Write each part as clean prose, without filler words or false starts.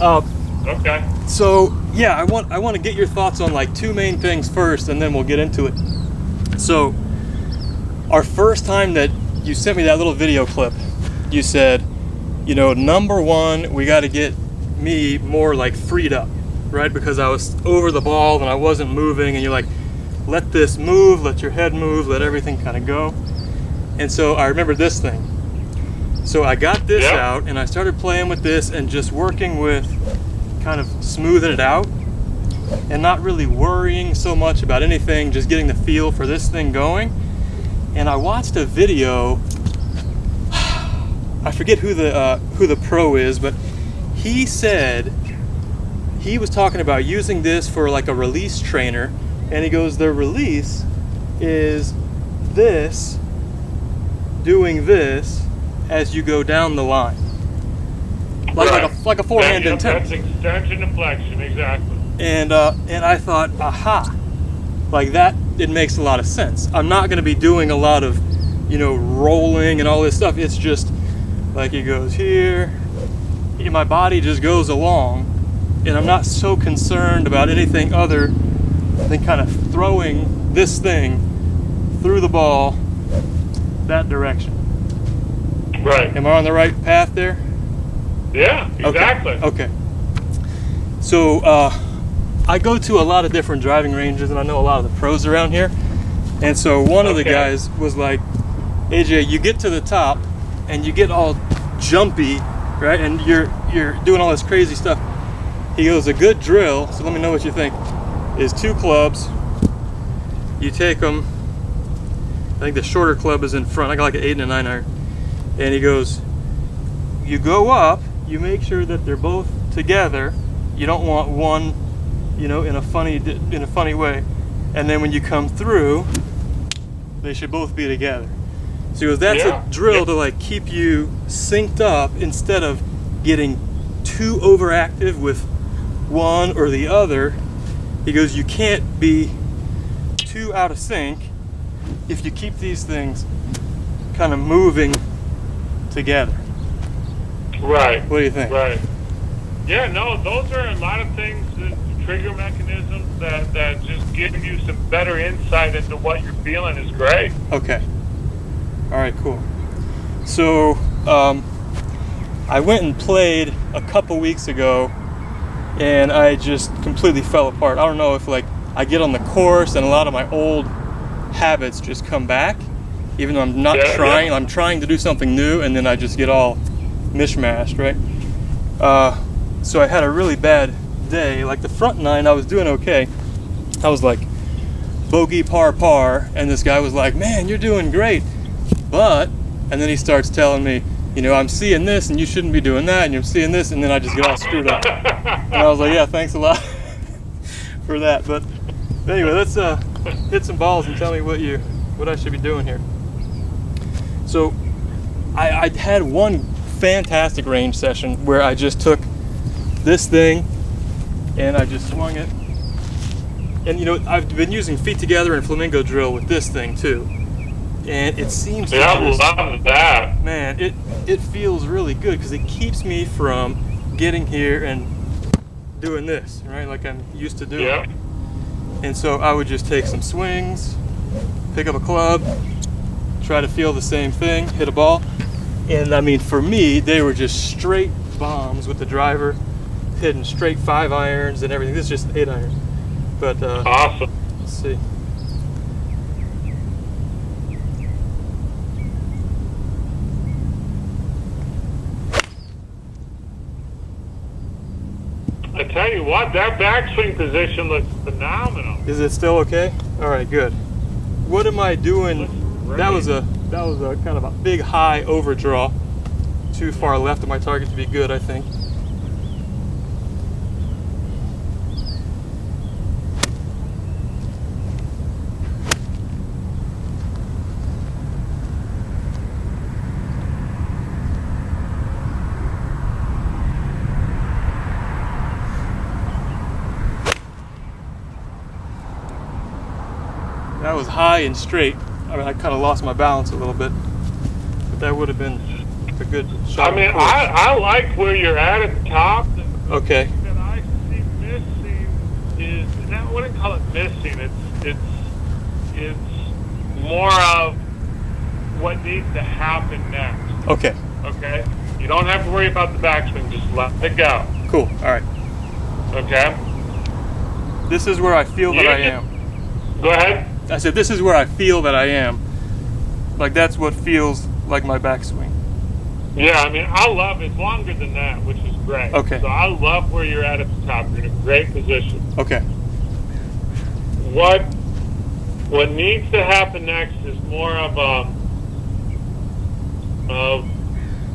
Okay. So yeah, I want to get your thoughts on like two main things first, and then we'll get into it. So, our first time that you sent me that little video clip, you said, you know, number one, we got to get me more like freed up, right? Because I was over the ball and I wasn't moving, and you're like, let this move, let your head move, let everything kind of go. And so I remember this thing. So I got this out and I started playing with this and just working with kind of smoothing it out and not really worrying so much about anything, just getting the feel for this thing going. And I watched a video, I forget who the pro is, but he said he was talking about using this for like a release trainer, and he goes, the release is this, doing this as you go down the line. Like a forehand and that's extension and flexion, exactly. And I thought, aha, like that, it makes a lot of sense. I'm not going to be doing a lot of, you know, rolling and all this stuff. It's just like it goes here, my body just goes along, and I'm not so concerned about anything other than kind of throwing this thing through the ball that direction. Right. Am I on the right path there? Yeah, exactly. Okay. So I go to a lot of different driving ranges, and I know a lot of the pros around here. And so one of the guys was like, AJ, you get to the top and you get all jumpy, right? And you're doing all this crazy stuff. He goes, a good drill, so let me know what you think, is 2 clubs. You take them, I think the shorter club is in front. I got like an 8 and a 9 iron. And he goes, you go up, you make sure that they're both together. You don't want one, you know, in a funny way. And then when you come through, they should both be together. So he goes, that's a drill to like keep you synced up instead of getting too overactive with one or the other. He goes, you can't be too out of sync if you keep these things kind of moving together. Right. What do you think? Right. Yeah, no, those are a lot of things, trigger mechanisms that just give you some better insight into what you're feeling is great. Okay. All right, cool. So I went and played a couple weeks ago, and I just completely fell apart. I don't know if like I get on the course and a lot of my old habits just come back, even though I'm not trying. I'm trying to do something new, and then I just get all mishmashed, right? So I had a really bad day. Like the front 9, I was doing okay. I was like bogey par, and this guy was like, man, you're doing great. But, and then he starts telling me, you know, I'm seeing this and you shouldn't be doing that, and you're seeing this, and then I just get all screwed up. And I was like, yeah, thanks a lot for that. But anyway, let's hit some balls and tell me what I should be doing here. So I had one fantastic range session where I just took this thing and I just swung it. And you know, I've been using feet together and flamingo drill with this thing too. And it seems I love that. Man, it feels really good because it keeps me from getting here and doing this, right? Like I'm used to doing. Yeah. And so I would just take some swings, pick up a club, try to feel the same thing, hit a ball. And I mean, for me, they were just straight bombs with the driver, hitting straight 5 irons and everything. This is just 8 irons. But awesome. Let's see. I tell you what, that backswing position looks phenomenal. Is it still okay? All right, good. What am I doing? That was a kind of a big high overdraw. Too far left of my target to be good, I think. That was high and straight. I mean, I kind of lost my balance a little bit, but that would have been a good shot. I mean, I like where you're at the top. Okay. Okay. that I see missing is, and I wouldn't call it missing. It's more of what needs to happen next. Okay. Okay. You don't have to worry about the backswing. Just let it go. Cool. All right. Okay. This is where I feel that I am. Go ahead. I said this is where I feel that I am. Like that's what feels like my backswing. Yeah, I mean, I love it's longer than that, which is great. Okay. So I love where you're at the top. You're in a great position. Okay. What needs to happen next is more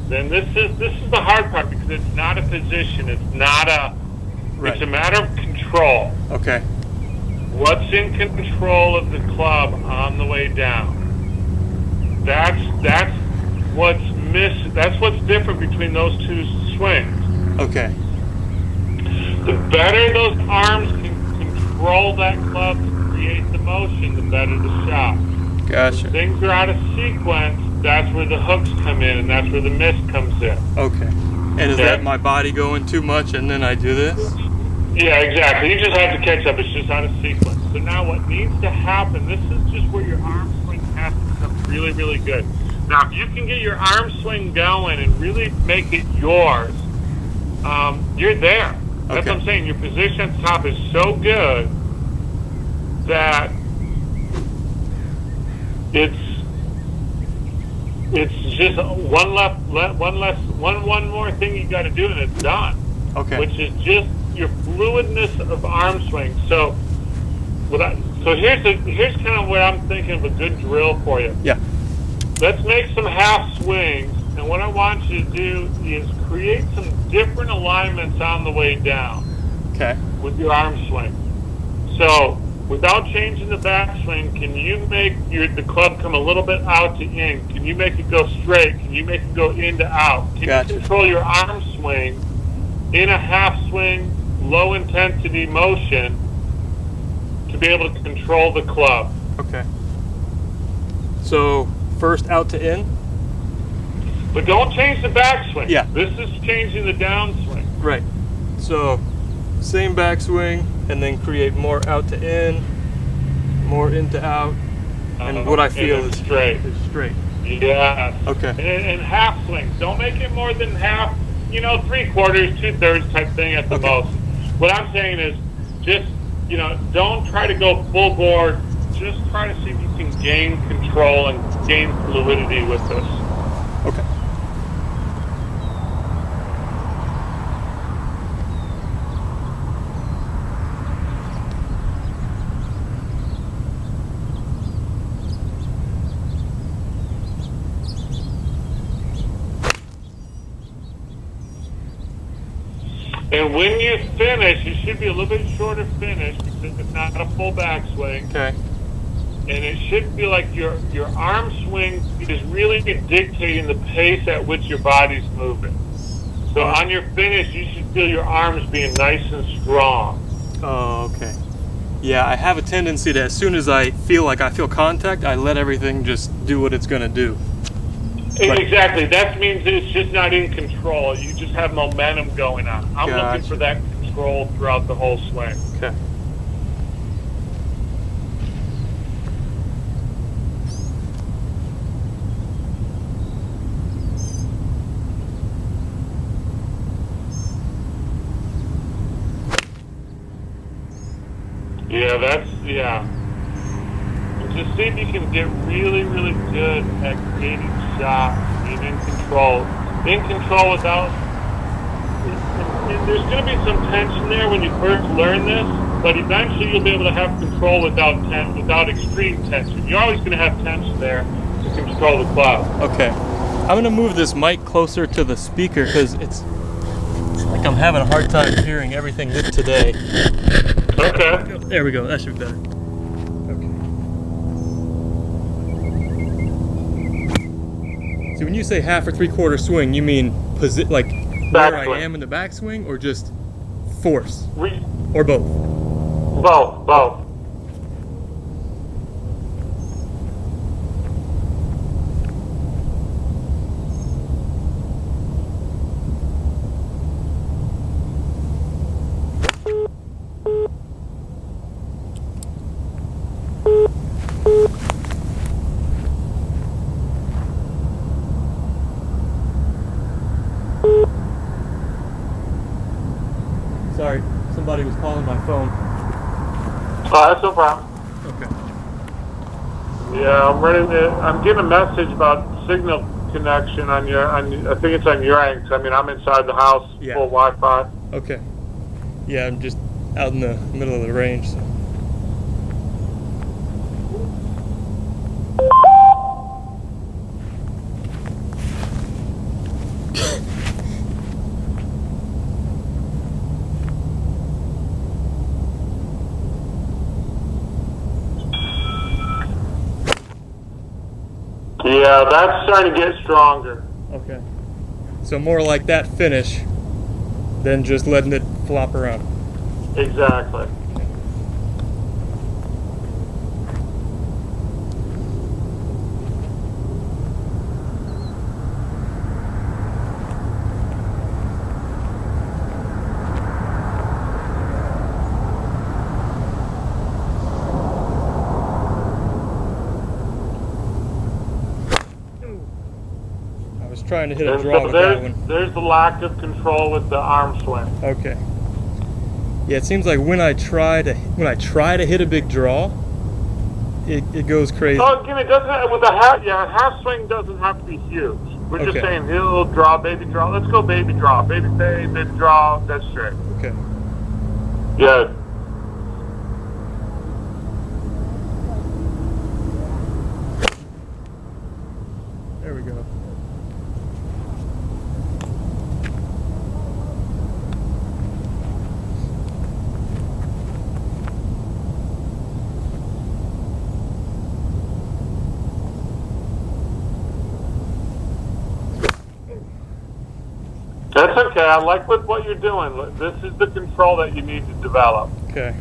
then this is the hard part because it's not a position. It's not a. Right. It's a matter of control. Okay. What's in control of the club on the way down? That's what's That's what's different between those two swings. Okay. The better those arms can control that club to create the motion, the better the shot. Gotcha. When things are out of sequence, that's where the hooks come in, and that's where the miss comes in. Okay. And is Okay. that my body going too much and then I do this? Yeah, exactly. You just have to catch up. It's just out of sequence. So now what needs to happen, this is just where your arm swing has to become really, really good. Now, if you can get your arm swing going and really make it yours, you're there. That's Okay. what I'm saying. Your position at the top is so good that it's just one more thing you got to do and it's done. Okay. Which is just your fluidness of arm swing. So here's kind of what I'm thinking of a good drill for you. Yeah. Let's make some half swings, and what I want you to do is create some different alignments on the way down. Okay. With your arm swing. So without changing the backswing, can you make the club come a little bit out to in? Can you make it go straight? Can you make it go in to out? Can Gotcha. you control your arm swing in a half swing, low intensity motion to be able to control the club? Okay. So first out to in? But don't change the backswing. Yeah. This is changing the downswing. Right. So same backswing and then create more out to in, more in to out, and what I feel and is straight. straight. Yeah. Okay. And half swings. Don't make it more than half, 3/4, 2/3 type thing at the Okay. most. What I'm saying is just, don't try to go full board. Just try to see if you can gain control and gain fluidity with this. Okay. And when you finish, you should be a little bit shorter finish because it's not a full backswing. Okay. And it should feel like your arm swing is really dictating the pace at which your body's moving. So on your finish, you should feel your arms being nice and strong. Oh, okay. Yeah, I have a tendency to, as soon as I feel contact, I let everything just do what it's going to do. Right. Exactly. That means it's just not in control. You just have momentum going on. I'm Gotcha. looking for that control throughout the whole swing. Okay. Yeah. Just see if you can get really, really good at creating shots, being in control. In control without... And there's going to be some tension there when you first learn this, but eventually you'll be able to have control without extreme tension. You're always going to have tension there to control the club. Okay. I'm going to move this mic closer to the speaker because it's like I'm having a hard time hearing everything today. Okay. There we go. That should be better. Okay. So when you say half or 3/4 swing, you mean where I Backswing. am in the backswing, or just force, Both. or both? Both. Sorry, somebody was calling my phone. That's no problem. Okay. Yeah, I'm getting a message about signal connection on I think it's on your end. I mean, I'm inside the house, Yeah. full Wi-Fi. Okay. Yeah, I'm just out in the middle of the range. So. Yeah, that's starting to get stronger. Okay. So more like that finish than just letting it flop around. Exactly. I was trying to hit a And draw so with that one. there's the lack of control with the arm swing. Okay. Yeah, it seems like when I try to hit a big draw, it goes crazy. Oh, again, it doesn't with a half swing doesn't have to be huge. We're just saying he'll draw, baby draw. Let's go baby draw, baby fade, baby draw. That's straight. Okay. Yeah. There we go. That's okay. I like what you're doing. This is the control that you need to develop. Okay.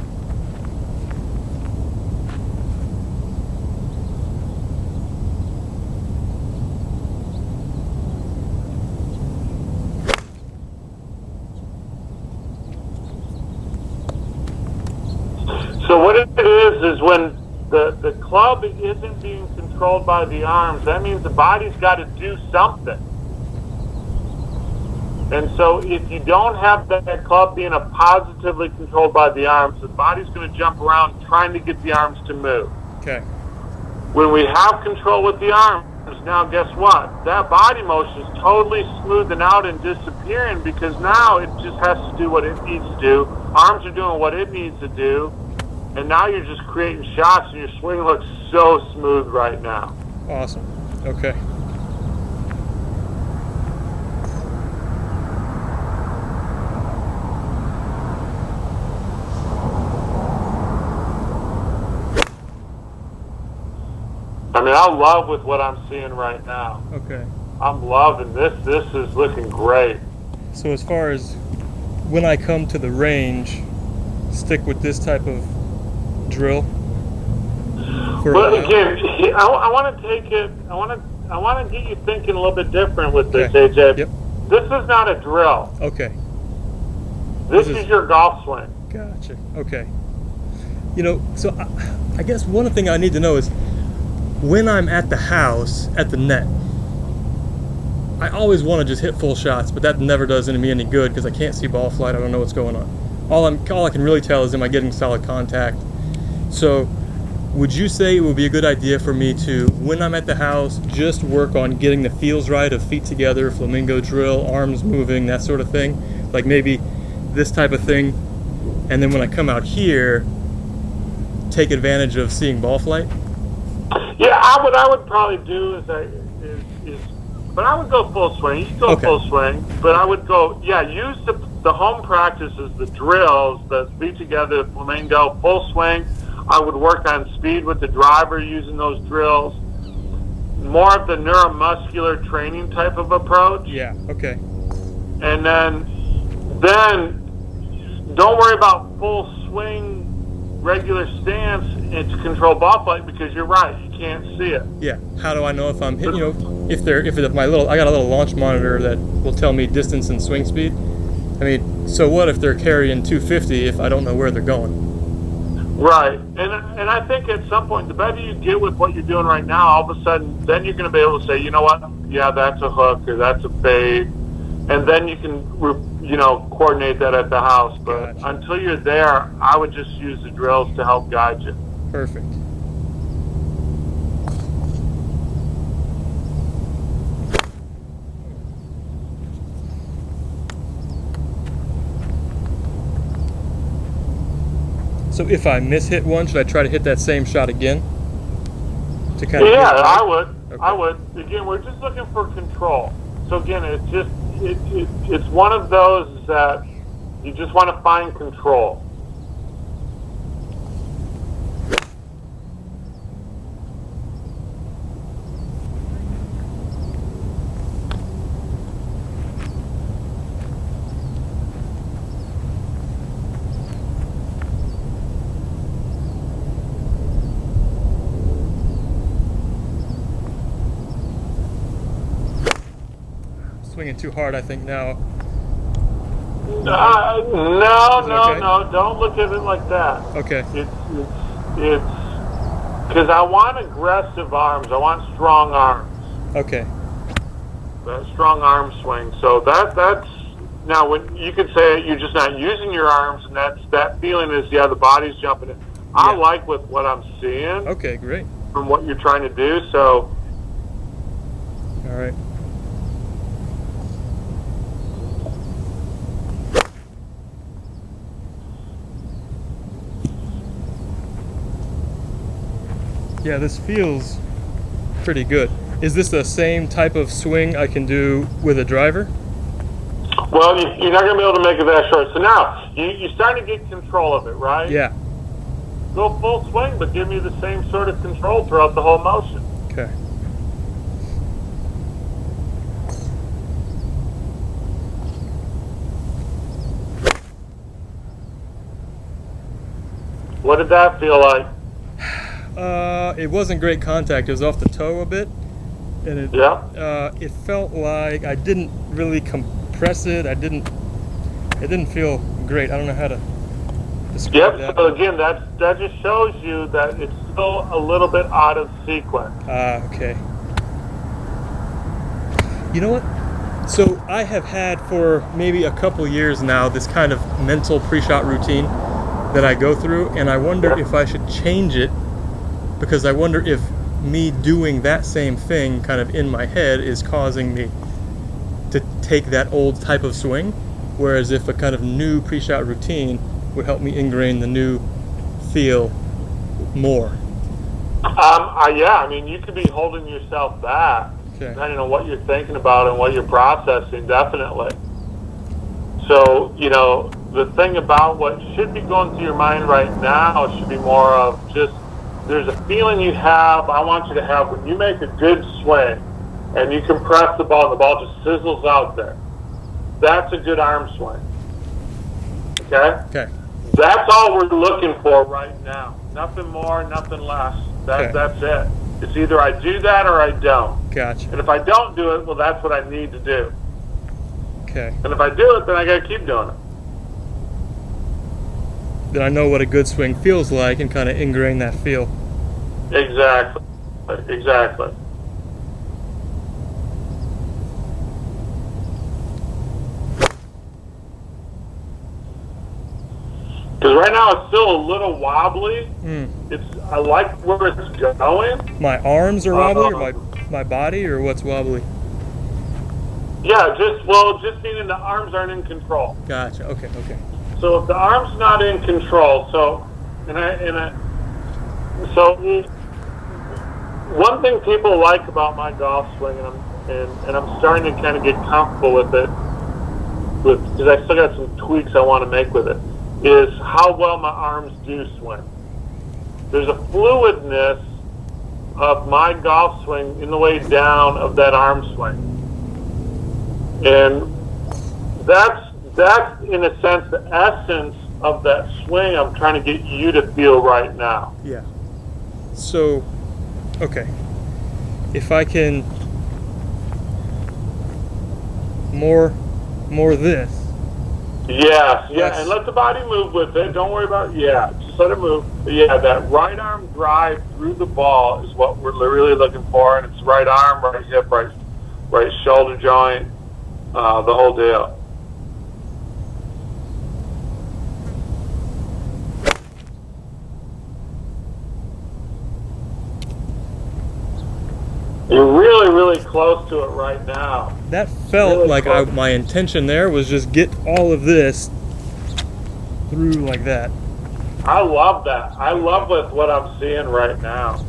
So what it is when the club isn't being controlled by the arms, that means the body's got to do something. And so if you don't have that club being positively controlled by the arms, the body's going to jump around trying to get the arms to move. Okay. When we have control with the arms, now guess what? That body motion is totally smoothing out and disappearing because now it just has to do what it needs to do. Arms are doing what it needs to do. And now you're just creating shots and your swing looks so smooth right now. Awesome. Okay. I mean, I love with what I'm seeing right now. Okay. I'm loving this. This is looking great. So as far as when I come to the range, stick with this type of drill. But again, I want to take it. I want to get you thinking a little bit different with this, AJ. Yep. This is not a drill. Okay. This is your golf swing. Gotcha. Okay. You know, so I guess one thing I need to know is when I'm at the house, at the net, I always want to just hit full shots, but that never does me any good because I can't see ball flight. I don't know what's going on. All I can really tell is, am I getting solid contact? So would you say it would be a good idea for me to, when I'm at the house, just work on getting the feels right of feet together, flamingo drill, arms moving, that sort of thing? Like maybe this type of thing, and then when I come out here, take advantage of seeing ball flight? Yeah, what I would probably do is but I would go full swing. You can go full swing, but I would go, use the home practices, the drills, the feet together, flamingo, full swing. I would work on speed with the driver using those drills. More of the neuromuscular training type of approach. Yeah, okay. And then don't worry about full swing, regular stance and to control ball flight because you're right, you can't see it. Yeah. How do I know if I'm hitting? You know, if I got a little launch monitor that will tell me distance and swing speed. I mean, so what if they're carrying 250 if I don't know where they're going? Right, and I think at some point, the better you get with what you're doing right now, all of a sudden, then you're going to be able to say, you know what, yeah, that's a hook or that's a fade, and then you can coordinate that at the house. But Gotcha. until you're there, I would just use the drills to help guide you. Perfect. So if I miss-hit one, should I try to hit that same shot again? To kind of I would. Okay. I would. Again, we're just looking for control. So again, it's one of those that you just want to find control. Swinging too hard, I think, now. No. Don't look at it like that. Okay. It's because I want aggressive arms. I want strong arms. Okay. That strong arm swing. So that's now when you could say you're just not using your arms, and that feeling is the body's jumping in. I like with what I'm seeing. Okay, great. From what you're trying to do. So. All right. Yeah, this feels pretty good. Is this the same type of swing I can do with a driver? Well, you're not going to be able to make it that short. So now, you're starting to get control of it, right? Yeah. Go full swing, but give me the same sort of control throughout the whole motion. Okay. What did that feel like? It wasn't great contact. It was off the toe a bit, and it felt like I didn't really compress it. It didn't feel great. I don't know how to describe that. So again, that just shows you that it's still a little bit out of sequence. Okay. You know what? So I have had for maybe a couple years now this kind of mental pre-shot routine that I go through, and I wonder if I should change it, because I wonder if me doing that same thing kind of in my head is causing me to take that old type of swing, whereas if a kind of new pre-shot routine would help me ingrain the new feel more. I mean, you could be holding yourself back, depending on what you're thinking about and what you're processing, definitely. So, the thing about what should be going through your mind right now should be more of just, there's a feeling you have, I want you to have when you make a good swing and you compress the ball and the ball just sizzles out there. That's a good arm swing. Okay? Okay. That's all we're looking for right now. Nothing more, nothing less. That's it. It's either I do that or I don't. Gotcha. And if I don't do it, well, that's what I need to do. Okay. And if I do it, then I got to keep doing it. Then I know what a good swing feels like and kind of ingrain that feel. Exactly. Because right now it's still a little wobbly. I like where it's going. My arms are wobbly, or my body, or what's wobbly? Yeah, just meaning the arms aren't in control. Gotcha. Okay. So if the arm's not in control, one thing people like about my golf swing, and I'm starting to kind of get comfortable with it, because I still got some tweaks I want to make with it, is how well my arms do swing. There's a fluidness of my golf swing in the way down of that arm swing, and that's in a sense the essence of that swing I'm trying to get you to feel right now. Yeah. So, okay. If I can more this. Yes, and let the body move with it. Don't worry about just let it move. But that right arm drive through the ball is what we're really looking for, and it's right arm, right hip, right shoulder joint, the whole deal. really close to it right now. That felt Really like close. my intention there was just get all of this through like that. I love that. I love with what I'm seeing right now.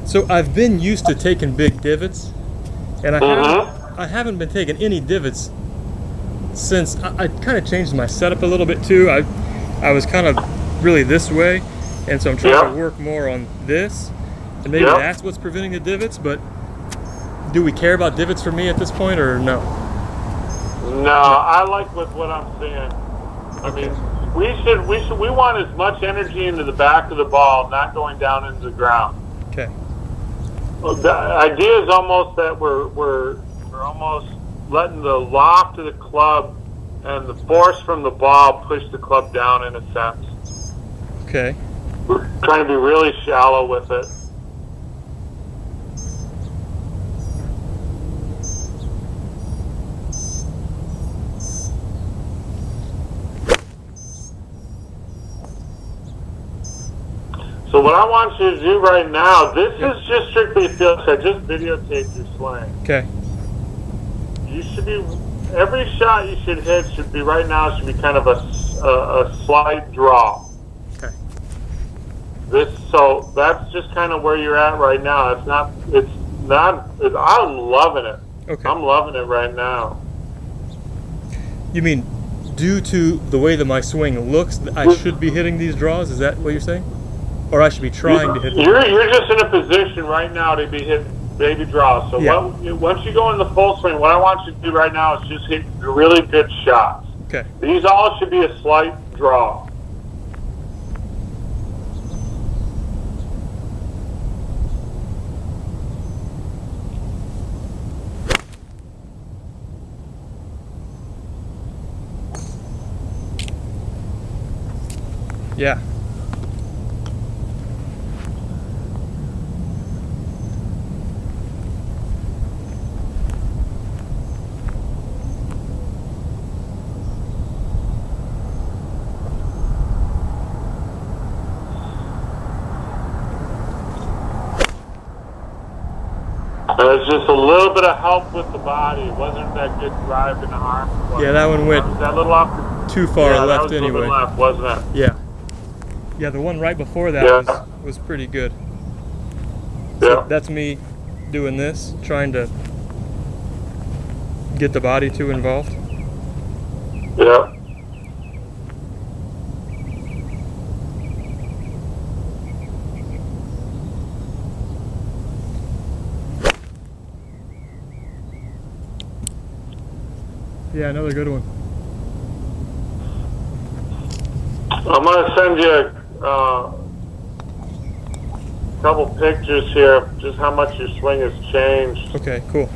So I've been used to taking big divots, and I haven't been taking any divots since I kind of changed my setup a little bit too. I was kind of really this way, and so I'm trying to work more on this, and maybe that's what's preventing the divots. But do we care about divots for me at this point, or no? No, I like with what I'm seeing. I mean, we want as much energy into the back of the ball, not going down into the ground. Okay. The idea is almost that we're almost letting the loft of the club and the force from the ball push the club down in a sense. Okay. We're trying to be really shallow with it. So what I want you to do right now, this is just strictly feel check. Just videotape your swing. Okay. You should be, every shot you should hit should be right now should be kind of a slight draw. Okay. So that's just kind of where you're at right now. I'm loving it. Okay. I'm loving it right now. You mean due to the way that my swing looks, I should be hitting these draws? Is that what you're saying? Or I should be trying to hit them? You're just in a position right now to be hitting baby draws. So once you go in the full swing, what I want you to do right now is just hit really good shots. Okay. These all should be a slight draw. Yeah. There's just a little bit of help with the body. It wasn't that good drive in the arm. Yeah, that one went that little off too far left that was anyway. A little bit left, wasn't it? Yeah. Yeah, the one right before that was pretty good. So that's me doing this, trying to get the body too involved. Yeah. Yeah, another good one. I'm going to send you a couple pictures here of just how much your swing has changed. Okay, cool.